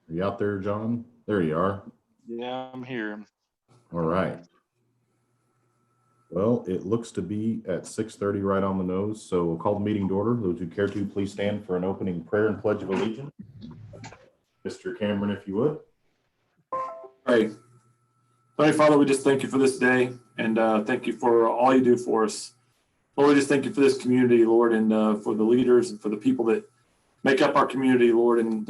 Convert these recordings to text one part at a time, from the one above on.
Are you out there, John? There you are. Yeah, I'm here. All right. Well, it looks to be at 6:30 right on the nose, so we'll call the meeting to order. Those who care to, please stand for an opening prayer and pledge of allegiance. Mr. Cameron, if you would. Right. Heavenly Father, we just thank you for this day and thank you for all you do for us. Lord, we just thank you for this community, Lord, and for the leaders and for the people that make up our community, Lord. And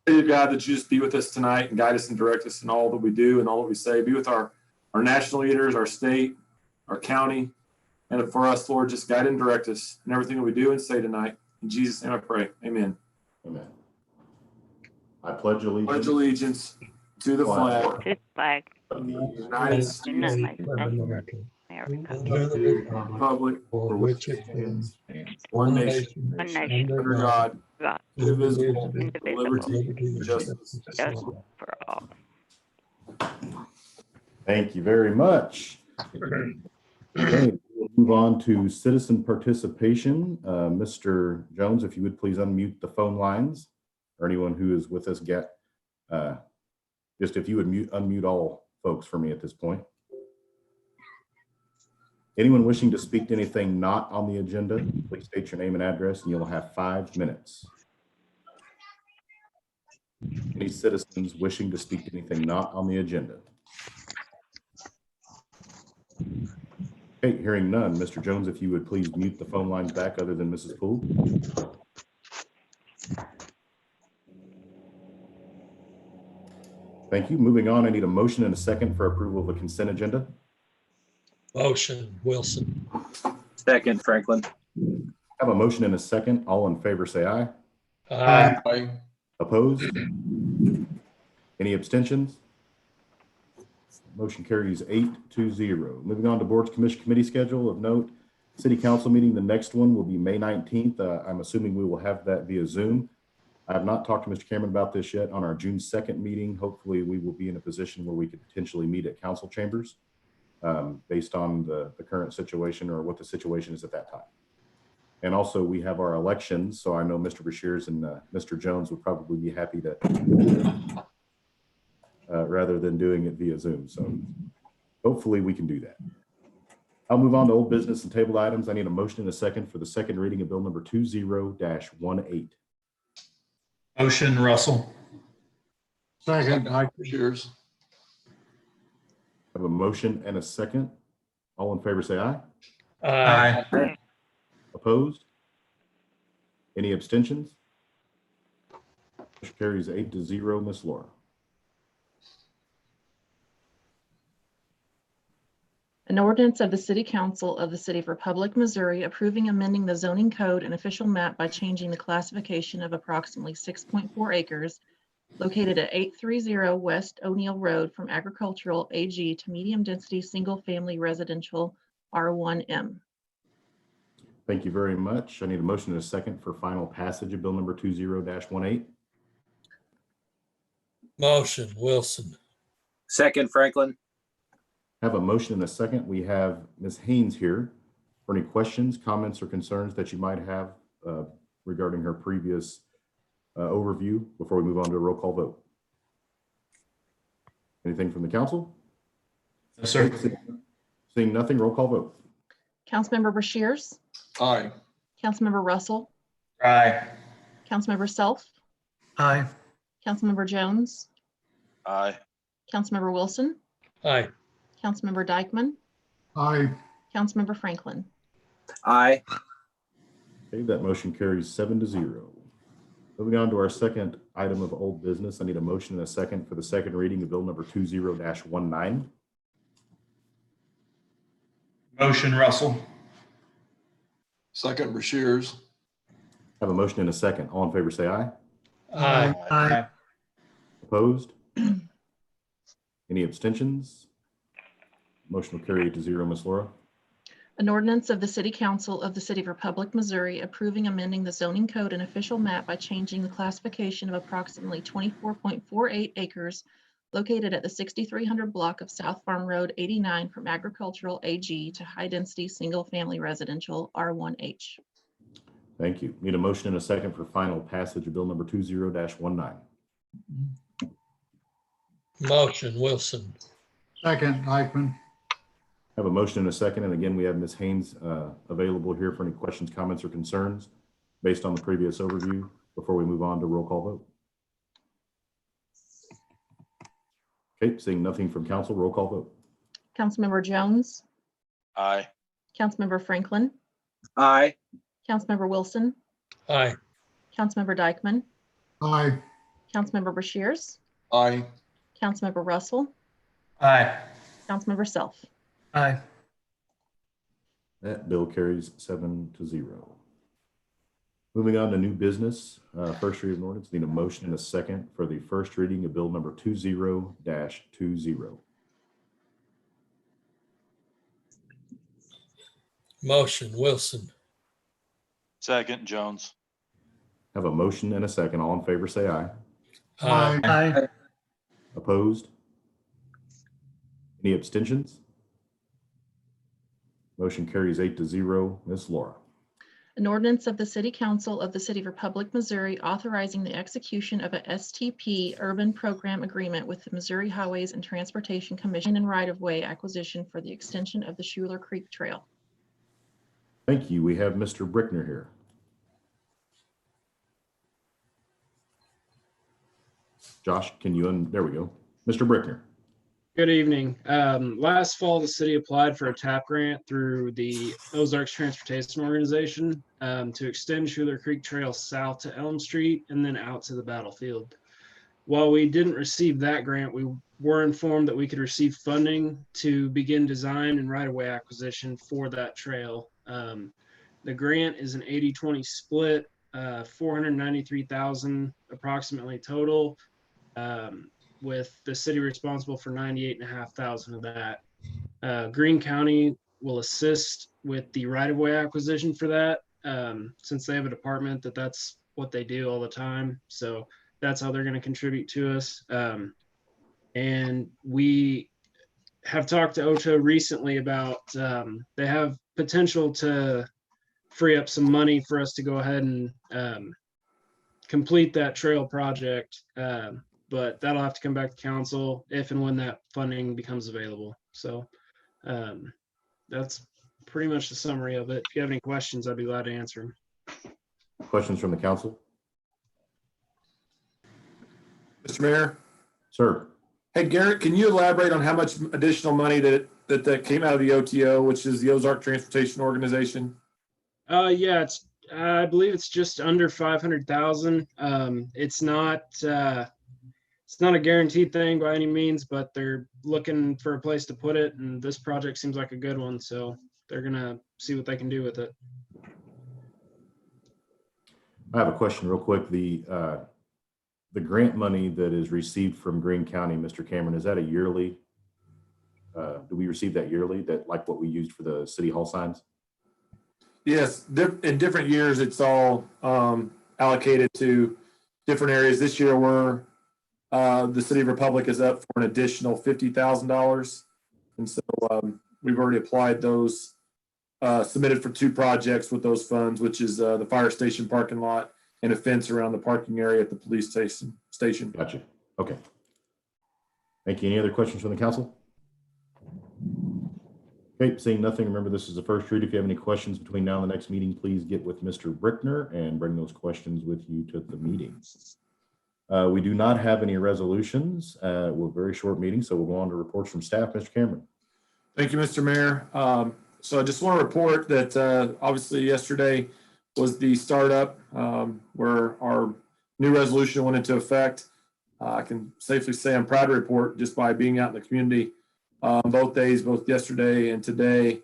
pray, God, that you just be with us tonight and guide us and direct us in all that we do and all that we say. Be with our national leaders, our state, our county, and for us, Lord, just guide and direct us in everything that we do and say tonight. In Jesus' name I pray. Amen. Amen. I pledge allegiance. Pledge allegiance to the flag To the flag of the United States, United of America, the republic for which it stands, one nation, one nation, under God, God, indivisible, with indivisible, liberty and justice. justice for all. Thank you very much. Okay, we'll move on to citizen participation. Mr. Jones, if you would please unmute the phone lines, or anyone who is with us just if you would unmute all folks for me at this point. Anyone wishing to speak to anything not on the agenda, please state your name and address and you'll have 5 minutes. Any citizens wishing to speak to anything not on the agenda? Okay, hearing none. Mr. Jones, if you would please mute the phone lines back other than Mrs. Poole. Thank you. Moving on, I need a motion and a second for approval of the consent agenda. Motion, Wilson. Second, Franklin. I have a motion and a second. All in favor say aye. Aye. Opposed? Any abstentions? Motion carries 8-0. Moving on to boards, commission, committee schedule of note. City council meeting, the next one will be May 19th. I'm assuming we will have that via Zoom. I have not talked to Mr. Cameron about this yet. On our June 2nd meeting, hopefully we will be in a position where we could potentially meet at council chambers based on the current situation or what the situation is at that time. And also we have our elections. So I know Mr. Beshears and Mr. Jones would probably be happy to rather than doing it via Zoom. So hopefully we can do that. I'll move on to old business and table items. I need a motion and a second for the second reading of bill number 20-18. Motion, Russell. Second, Beshears. I have a motion and a second. All in favor say aye. Aye. Opposed? Any abstentions? Motion carries 8-0. Ms. Laura. An ordinance of the City Council of the City of Republic, Missouri, approving amending the zoning code and official map by changing the classification of approximately 6.4 acres located at 830 West O'Neill Road from agricultural AG to medium-density single-family residential R1M. Thank you very much. I need a motion and a second for final passage of bill number 20-18. Motion, Wilson. Second, Franklin. Have a motion and a second. We have Ms. Haynes here for any questions, comments, or concerns that you might have regarding her previous overview before we move on to a roll call vote. Anything from the council? Yes, sir. Seeing nothing, roll call vote. Councilmember Beshears, Aye. Councilmember Russell, Aye. Councilmember Self, Aye. Councilmember Jones, Aye. Councilmember Wilson, Aye. Councilmember Dykeman, Aye. Councilmember Franklin. Aye. Okay, that motion carries 7-0. Moving on to our second item of old business, I need a motion and a second for the second reading of bill number 20-19. Motion, Russell. Second, Beshears. Have a motion and a second. All in favor say aye. Aye. Aye. Opposed? Any abstentions? Motion will carry 8-0. Ms. Laura. An ordinance of the City Council of the City of Republic, Missouri, approving amending the zoning code and official map by changing the classification of approximately 24.48 acres located at the 6300 block of South Farm Road 89 from agricultural AG to high-density single-family residential R1H. Thank you. Need a motion and a second for final passage of bill number 20-19. Motion Wilson. Second, Eichmann. Have a motion and a second, and again, we have Ms. Haynes available here for any questions, comments, or concerns based on the previous overview before we move on to roll call vote. Okay, seeing nothing from council, roll call vote. Councilmember Jones, Aye. Councilmember Franklin, Aye. Councilmember Wilson, Aye. Councilmember Dykeman, Aye. Councilmember Bashirs, Aye. Councilmember Russell, Aye. Councilmember Self. Aye. That bill carries 7-0. Moving on to new business, first reading of ordinance, need a motion and a second for the first reading of bill number 20-20. Motion Wilson. Second, Jones. Have a motion and a second. All in favor, say aye. Aye. Aye. Opposed? Any abstentions? Motion carries 8-0. Ms. Laura. An ordinance of the City Council of the City of Republic, Missouri, authorizing the execution of a STP Urban Program Agreement with the Missouri Highways and Transportation Commission and right-of-way acquisition for the extension of the Schuler Creek Trail. Thank you. We have Mr. Brickner here. Josh, can you, there we go. Mr. Brickner. Good evening. Last fall, the city applied for a TAP grant through the Ozarks Transportation Organization to extend Schuler Creek Trail south to Elm Street and then out to the battlefield. While we didn't receive that grant, we were informed that we could receive funding to begin design and right-of-way acquisition for that trail. The grant is an 80-20 split, $493,000 approximately total. With the city responsible for $98,500 of that. Greene County will assist with the right-of-way acquisition for that, since they have a department that's what they do all the time. So that's how they're going to contribute to us. And we have talked to OCHA recently about they have potential to free up some money for us to go ahead and complete that trail project. But that'll have to come back to council if and when that funding becomes available. So that's pretty much the summary of it. If you have any questions, I'd be glad to answer them. Questions from the council? Mr. Mayor. Sir. Hey, Garrett, can you elaborate on how much additional money that came out of the OTO, which is the Ozark Transportation Organization? Yeah, I believe it's just under 500,000. It's not a guaranteed thing by any means, but they're looking for a place to put it, and this project seems like a good one, so they're gonna see what they can do with it. I have a question real quick. The grant money that is received from Greene County, Mr. Cameron, is that a yearly? Do we receive that yearly, that like what we used for the city hall signs? Yes, in different years, it's all allocated to different areas. This year, the City of Republic is up for an additional $50,000. And so we've already applied those, submitted for 2 projects with those funds, which is the fire station parking lot and a fence around the parking area at the police station. Gotcha. Okay. Thank you. Any other questions from the council? Okay, seeing nothing, remember this is the first read. If you have any questions between now and the next meeting, please get with Mr. Brickner and bring those questions with you to the meeting. We do not have any resolutions. We're a very short meeting, so we'll go on to reports from staff. Mr. Cameron. Thank you, Mr. Mayor. So I just want to report that obviously yesterday was the startup where our new resolution went into effect. I can safely say I'm proud to report just by being out in the community both days, both yesterday and today,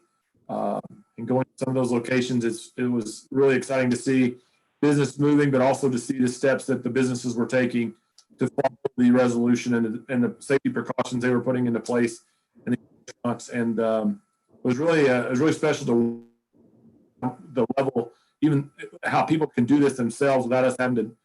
and going to some of those locations. It was really exciting to see business moving, but also to see the steps that the businesses were taking to follow the resolution and the safety precautions they were putting into place in the restaurants. And it was really special to the level, even how people can do this themselves without us having to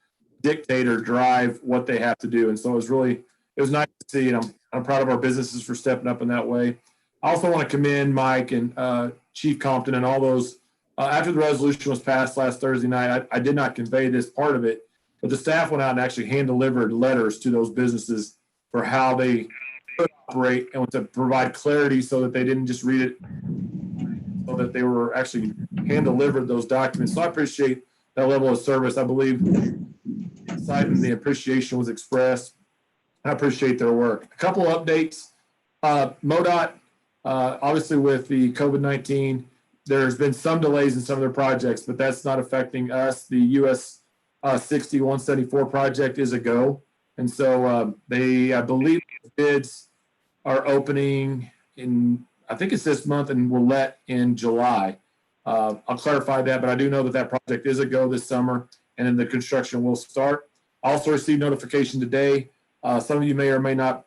dictate or drive what they have to do. And so it was nice to see, and I'm proud of our businesses for stepping up in that way. I also want to commend Mike and Chief Compton and all those. After the resolution was passed last Thursday night, I did not convey this part of it, but the staff went out and actually hand delivered letters to those businesses for how they could operate and to provide clarity so that they didn't just read it, so that they were actually hand delivered those documents. So I appreciate that level of service. I believe the appreciation was expressed. I appreciate their work. A couple of updates. MoDOT, obviously with the COVID-19, there's been some delays in some of their projects, but that's not affecting us. The US 6174 project is a go. And so I believe bids are opening in, I think it's this month, and will let in July. I'll clarify that, but I do know that that project is a go this summer, and then the construction will start. I also received notification today. Some of you may or may not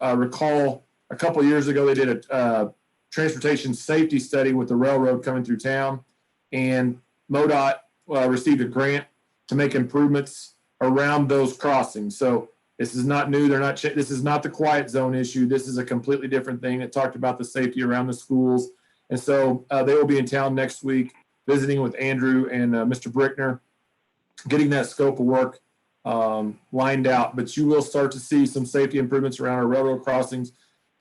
recall a couple of years ago, they did a transportation safety study with the railroad coming through town, and MoDOT received a grant to make improvements around those crossings. So this is not new. This is not the quiet zone issue. This is a completely different thing. It talked about the safety around the schools. And so they will be in town next week visiting with Andrew and Mr. Brickner, getting that scope of work lined out. But you will start to see some safety improvements around our railroad crossings,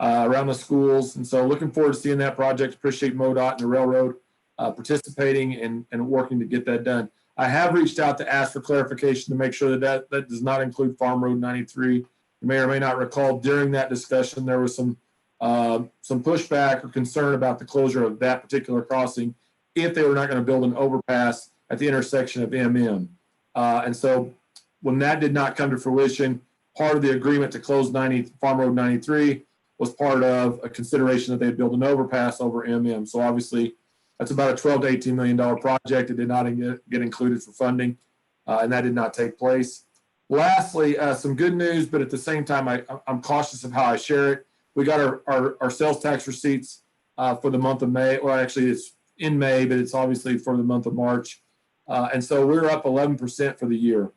around the schools. And so looking forward to seeing that project. Appreciate MoDOT and the railroad participating and working to get that done. I have reached out to ask for clarification to make sure that does not include Farm Road 93. You may or may not recall during that discussion, there was some pushback or concern about the closure of that particular crossing if they were not going to build an overpass at the intersection of MM. And so when that did not come to fruition, part of the agreement to close Farm Road 93 was part of a consideration that they'd build an overpass over MM. So obviously that's about a $12 to $18 million project. It did not get included for funding, and that did not take place. Lastly, some good news, but at the same time, I'm cautious of how I share it. We got our sales tax receipts for the month of May. Well, actually, it's in May, but it's obviously for the month of March. And so we're up 11% for the year,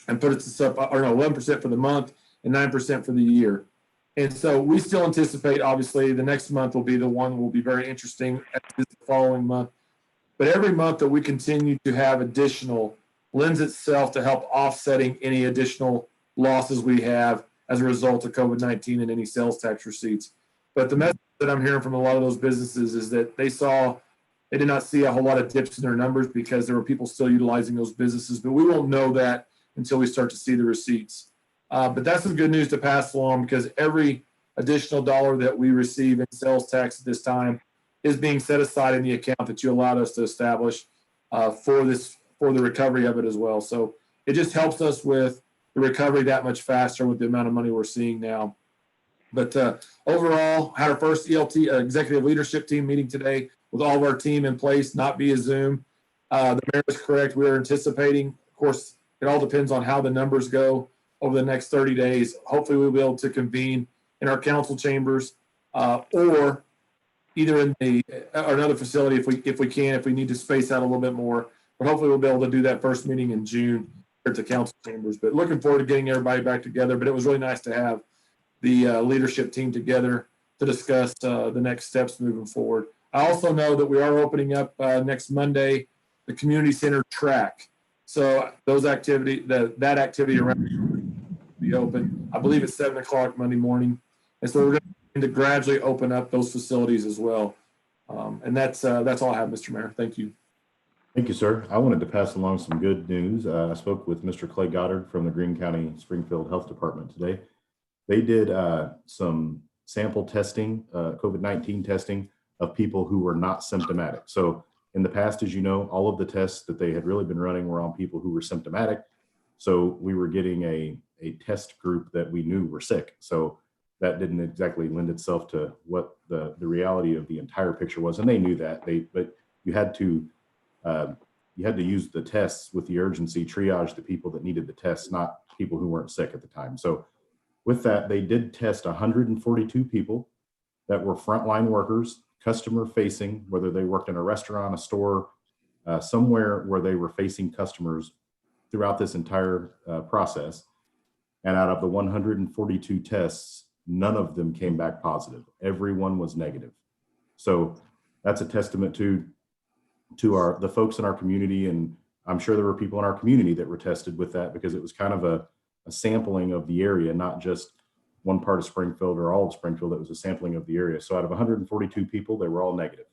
and put us up, or no, 11% for the month and 9% for the year. And so we still anticipate, obviously, the next month will be the one that will be very interesting as is the following month. But every month that we continue to have additional lends itself to help offsetting any additional losses we have as a result of COVID-19 and any sales tax receipts. But the message that I'm hearing from a lot of those businesses is that they did not see a whole lot of dips in their numbers because there were people still utilizing those businesses. But we won't know that until we start to see the receipts. But that's some good news to pass along, because every additional dollar that we receive in sales tax at this time is being set aside in the account that you allowed us to establish for the recovery of it as well. So it just helps us with the recovery that much faster with the amount of money we're seeing now. But overall, had our first ELT executive leadership team meeting today with all of our team in place, not via Zoom. The mayor is correct. We are anticipating, of course, it all depends on how the numbers go over the next 30 days. Hopefully we'll be able to convene in our council chambers or either in another facility if we need to space out a little bit more. But hopefully we'll be able to do that first meeting in June at the council chambers. But looking forward to getting everybody back together. But it was really nice to have the leadership team together to discuss the next steps moving forward. I also know that we are opening up next Monday the community center track. So those that activity around be open. I believe it's 7 o'clock Monday morning. And so we're going to gradually open up those facilities as well. And that's all I have, Mr. Mayor. Thank you. Thank you, sir. I wanted to pass along some good news. I spoke with Mr. Clay Goddard from the Greene County Springfield Health Department today. They did some sample testing, COVID-19 testing of people who were not symptomatic. So in the past, as you know, all of the tests that they had really been running were on people who were symptomatic. So we were getting a test group that we knew were sick. So that didn't exactly lend itself to what the reality of the entire picture was. And they knew that, but you had to use the tests with the urgency, triage the people that needed the tests, not people who weren't sick at the time. So with that, they did test 142 people that were frontline workers, customer facing, whether they worked in a restaurant, a store, somewhere where they were facing customers throughout this entire process. And out of the 142 tests, none of them came back positive. Everyone was negative. So that's a testament to the folks in our community and I'm sure there were people in our community that were tested with that because it was kind of a sampling of the area, not just one part of Springfield or all of Springfield. It was a sampling of the area. So out of 142 people, they were all negative.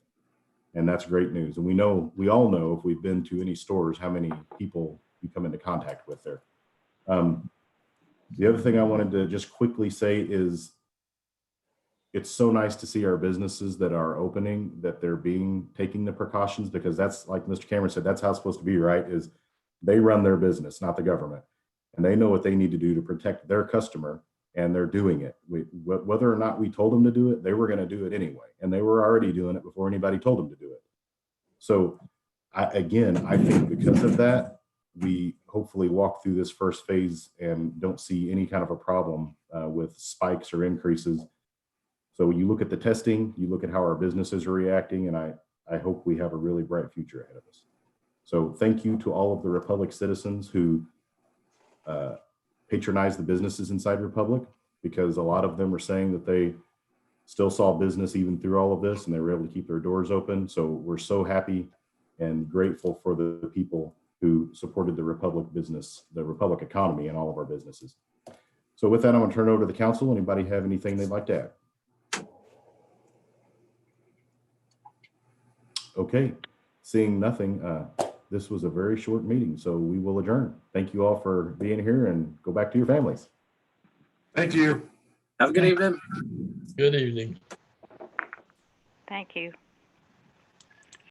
And that's great news. And we all know if we've been to any stores, how many people we come into contact with there. The other thing I wanted to just quickly say is it's so nice to see our businesses that are opening, that they're taking the precautions, because that's, like Mr. Cameron said, that's how it's supposed to be, right? Is they run their business, not the government. And they know what they need to do to protect their customer, and they're doing it. Whether or not we told them to do it, they were going to do it anyway. And they were already doing it before anybody told them to do it. So I think because of that, we hopefully walk through this first phase and don't see any kind of a problem with spikes or increases. So you look at the testing, you look at how our businesses are reacting, and I hope we have a really bright future ahead of us. So thank you to all of the Republic citizens who patronize the businesses inside Republic, because a lot of them are saying that they still saw business even through all of this and they were able to keep their doors open. So we're so happy and grateful for the people who supported the Republic business, the Republic economy, and all of our businesses. So with that, I'm going to turn it over to the council. Anybody have anything they'd like to add? Okay, seeing nothing, this was a very short meeting, so we will adjourn. Thank you all for being here, and go back to your families. Thank you. Have a good evening. Good evening. Thank you.